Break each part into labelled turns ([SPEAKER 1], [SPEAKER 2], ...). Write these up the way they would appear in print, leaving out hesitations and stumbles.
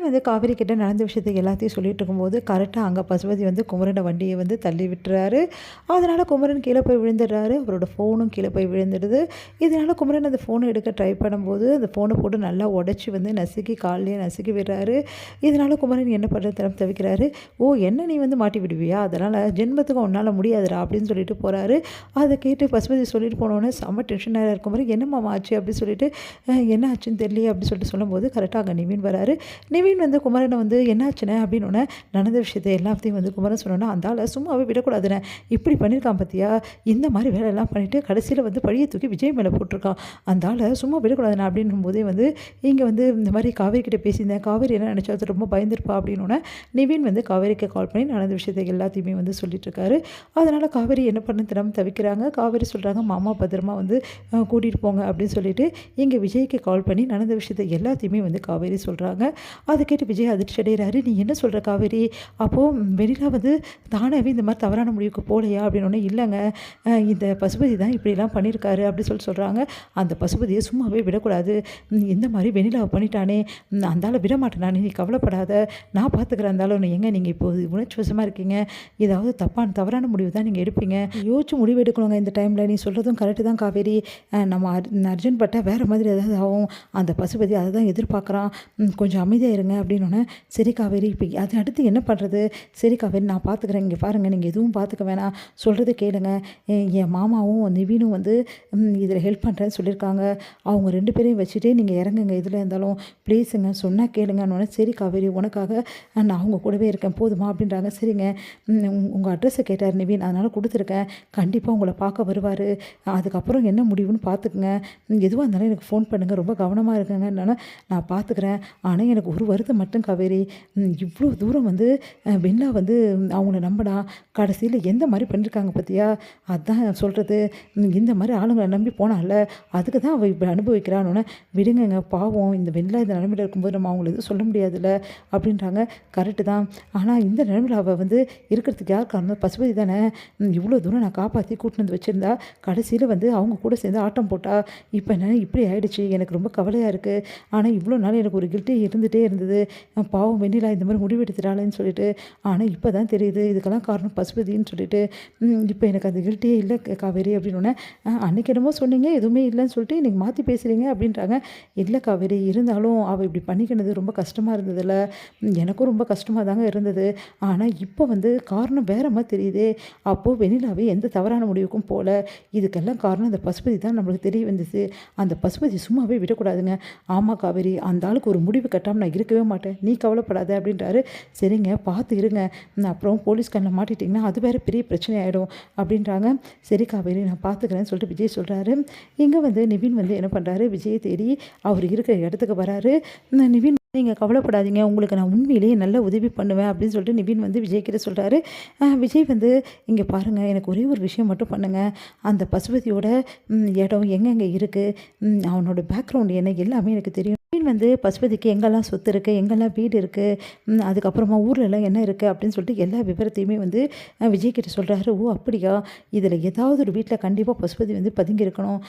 [SPEAKER 1] வந்து காவேரி கிட்ட நடந்த விஷயத்தை எல்லாத்தையும் சொல்லிட்டு இருக்கும்போது கரெக்டாக அங்கே பசுபதி வந்து குமரனை வண்டியை வந்து தள்ளி விட்டுறாரு. அதனால் குமரன் கீழே போய் விழுந்துடுறாரு. அவரோட ஃபோனும் கீழே போய் விழுந்துடுது. இதனால் குமரன் அந்த ஃபோனை எடுக்க ட்ரை பண்ணும்போது அந்த ஃபோனை போட்டு நல்லா உடச்சி வந்து நசுக்கி காலையே நசுக்கி விடுறாரு. இதனால் குமரன் என்ன பண்ணுறது தவிக்கிறாரு. ஓ, என்ன நீ வந்து மாட்டி விடுவியா, அதனால் ஜென்மத்துக்கு உன்னால் முடியாதுடா அப்படின்னு சொல்லிட்டு போகிறாரு. அதை கேட்டு பசுபதி சொல்லிட்டு போனோடனே செம்ம டென்ஷனாக இருக்கும் போது என்னம்மா ஆச்சு அப்படின்னு சொல்லிட்டு என்ன ஆச்சுன்னு தெரியலையே அப்படின்னு சொல்லிட்டு சொல்லும்போது கரெக்டாக அங்கே நிவின் வராரு. நிவின் வந்து குமரனை வந்து என்னாச்சுனே அப்படின்னு நடந்த விஷயத்தை எல்லாத்தையும் வந்து குமரன் சொன்னோன்னா அந்த ஆளை சும்மாவே விடக்கூடாதுண்ணே, இப்படி பண்ணியிருக்கான் பார்த்தியா, இந்த மாதிரி வேலையெல்லாம் பண்ணிவிட்டு கடைசியில் வந்து பழியை தூக்கி விஜய் மேலே போட்டிருக்கான், அந்த ஆளை சும்மா விடக்கூடாதுண்ணே அப்படின்னும் போதே வந்து இங்கே வந்து இந்த மாதிரி காவேரி கிட்டே பேசியிருந்தேன், காவேரி என்ன நினச்சா அது ரொம்ப பயந்துருப்பா அப்படின்னு நிவின் வந்து காவேரிக்கு கால் பண்ணி நடந்த விஷயத்தை எல்லாத்தையுமே வந்து சொல்லிட்டு இருக்காரு. அதனால் காவேரி என்ன பண்ண தெரியாமல் தவிக்கிறாங்க. காவேரி சொல்கிறாங்க மாமா பத்திரமா வந்து கூட்டிகிட்டு போங்க அப்படின்னு சொல்லிட்டு இங்கே விஜய்க்கு கால் பண்ணி நடந்த விஷயத்தை எல்லாத்தையுமே வந்து காவேரி சொல்கிறாங்க. அதை கேட்டு விஜய் அதிர்ச்சி அடைகிறாரு. நீ என்ன சொல்கிற காவேரி, அப்போது வெண்ணிலா வந்து தானாகவே இந்த மாதிரி தவறான முடிவுக்கு போகலையா அப்படின்னு. இல்லைங்க, இந்த பசுபதி தான் இப்படிலாம் பண்ணியிருக்காரு அப்படி சொல்கிறாங்க. அந்த பசுபதியை சும்மாவே விடக்கூடாது, இந்த மாதிரி வெண்ணிலாவை பண்ணிட்டானே, அந்த விட மாட்டேனானே, நீ கவலைப்படாத, நான் பார்த்துக்கிறேன். இருந்தாலும் எங்க நீங்கள் இப்போ உணர்ச்சி வசமாக இருக்கீங்க, ஏதாவது தவறான முடிவு தான் நீங்கள் எடுப்பீங்க, யோசிச்சு முடிவு எடுக்கணுங்க இந்த டைமில். நீ சொல்கிறதும் கரெக்டு தான் காவேரி, நம்ம அர்ஜுன் பட்டால் வேறு மாதிரி ஏதாவது ஆகும், அந்த பசுபதி அதை தான் எதிர்பார்க்குறான், கொஞ்சம் அமைதியாக இருங்க அப்படின்னு. சரி காவேரி, இப்போ அது அடுத்து என்ன பண்ணுறது, சரி காவேரி நான் பார்த்துக்கிறேன், இங்கே பாருங்கள் நீங்கள் எதுவும் பார்த்துக்க வேணாம், சொல்கிறது கேளுங்க, என் மாமாவும் நிவினும் வந்து இதில் ஹெல்ப் பண்ணுறேன்னு சொல்லியிருக்காங்க, அவங்க 2 பேரையும் வச்சுட்டே நீங்கள் இறங்குங்க, இதில் இருந்தாலும் ப்ளீஸுங்க சொன்னால் கேளுங்கன்னு. சரி காவேரி, உனக்காக நான் அவங்க கூடவே இருக்கேன் போதுமா அப்படின்றாங்க. சரிங்க, உங்கள் அட்ரஸை கேட்டார் நிவின், அதனால் கொடுத்துருக்கேன், கண்டிப்பாக உங்களை பார்க்க வருவார், அதுக்கப்புறம் என்ன முடிவுன்னு பார்த்துக்குங்க, எதுவாக இருந்தாலும் எனக்கு ஃபோன் பண்ணுங்கள், ரொம்ப கவனமாக இருக்குங்க, நான் பார்த்துக்கிறேன். ஆனால் எனக்கு ஒரு வருத்தம் மட்டும் காவேரி, இவ்வளோ தூரம் வந்து வெண்ணிலா வந்து அவங்கள நம்பினா கடைசியில் எந்த மாதிரி பண்ணியிருக்காங்க பார்த்தியா, அதுதான் சொல்கிறது, இந்த மாதிரி ஆளுங்களை நம்பி போனால அதுக்கு தான் அவள் இப்படி அனுபவிக்கிறான்னு. விடுங்கங்க பாவம், இந்த வெண்ணிலா இந்த நிலமையில் இருக்கும்போது நம்ம அவங்கள எதுவும் சொல்ல முடியாதுல்ல அப்படின்றாங்க. கரெக்டு தான், ஆனால் இந்த நிலமையில் அவள் வந்து இருக்கிறதுக்கு யார் காரணம், பசுபதி தானே, இவ்வளோ தூரம் நான் காப்பாற்றி கூட்டினு வந்து வச்சுருந்தா கடைசியில் வந்து அவங்க கூட சேர்ந்து ஆட்டம் போட்டா, இப்போ என்ன இப்படி ஆகிடுச்சு, எனக்கு ரொம்ப கவலையாக இருக்குது, ஆனால் இவ்வளோ நாள் எனக்கு ஒரு கில்ட்டி இருந்துகிட்டே இருந்தது, பாவம் வெண்ணிலா இந்த மாதிரி முடிவெடுத்துட்டாளேன்னு சொல்லிட்டு, ஆனால் இப்போ தான் தெரியுது இதுக்கெல்லாம் காரணம் பசுபதின்னு சொல்லிட்டு, இப்போ எனக்கு அந்த கில்ட்டியே இல்லை காவேரி அப்படின்னு. அன்றைக்கி என்னமோ சொன்னீங்க எதுவுமே இல்லைன்னு சொல்லிட்டு இன்றைக்கி மாற்றி பேசுகிறீங்க அப்படின்றாங்க. இல்லை காவேரி, இருந்தாலும் அவள் இப்படி பண்ணிக்கினது ரொம்ப கஷ்டமாக இருந்ததில்ல, எனக்கும் ரொம்ப கஷ்டமாக தாங்க இருந்தது, ஆனால் இப்போ வந்து காரணம் வேற மாதிரி தெரியுது, அப்போது வெண்ணிலாவே எந்த தவறான முடிவுக்கும் போகல, இதுக்கெல்லாம் காரணம் அந்த பசுபதி தான் நம்மளுக்கு தெரிய வந்துச்சு, அந்த பசுபதி சும்மாவே விடக்கூடாதுங்க. ஆமாம் காவேரி, அந்த ஆளுக்கு ஒரு முடிவு கட்டாமல் நான் இருக்கவே மாட்டேன், நீ கவலைப்படாத அப்படின்றாரு. சரிங்க பார்த்து இருங்க, அப்புறம் போலீஸ் கண்ணில் மாட்டிட்டிங்கன்னா அது வேறு பெரிய பிரச்சனை ஆகிடும் அப்படின்றாங்க. சரி காவேரி நான் பார்த்துக்கிறேன்னு சொல்லிட்டு விஜய் சொல்கிறாரு. இங்கே வந்து நிவின் வந்து என்ன பண்ணுறாரு, விஜயை தேடி அவர் இருக்கிற இடத்துக்கு வராரு. நிவின் நீங்கள் கவலைப்படாதீங்க, உங்களுக்கு நான் உண்மையிலேயே நல்ல உதவி பண்ணுவேன் அப்படின்னு சொல்லிட்டு நிவின் வந்து விஜய்கிட்ட சொல்கிறாரு. விஜய் வந்து இங்கே பாருங்கள், எனக்கு ஒரே ஒரு விஷயம் மட்டும் பண்ணுங்கள், அந்த பசுபதியோட இடம் எங்கெங்கே இருக்குது, அவனோட பேக்ரவுண்ட் என்ன எல்லாமே எனக்கு தெரியும், வந்து பசுபதிக்கு எங்கெல்லாம் சொத்து இருக்குது, எங்கெல்லாம் வீடு இருக்குது, அதுக்கப்புறமா ஊர்லலாம் என்ன இருக்குது அப்படின்னு சொல்லிட்டு எல்லா விவரத்தையுமே வந்து விஜய்கிட்ட சொல்கிறாரு. ஓ அப்படியா, இதில் ஏதாவது ஒரு வீட்டில் கண்டிப்பாக பசுபதி வந்து பதுங்கி இருக்கணும்,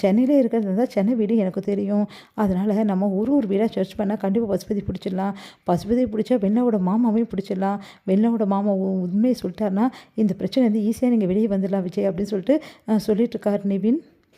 [SPEAKER 1] சென்னையிலே இருக்கிறது தான் சென்னை வீடு எனக்கு தெரியும், அதனால் நம்ம ஒரு வீடாக சர்ச் பண்ணால் கண்டிப்பாக பசுபதி பிடிச்சிடலாம், பசுபதி பிடிச்சா வெண்ணாவோட மாமாவையும் பிடிச்சிடலாம், வெண்ணாவோட மாமா உண்மையை சொல்லிட்டாருன்னா இந்த பிரச்சனை வந்து ஈஸியாக நீங்கள் வெளியே வந்துடலாம் விஜய் அப்படின்னு சொல்லிட்டு சொல்லிட்டு இருக்கார் நிவின்.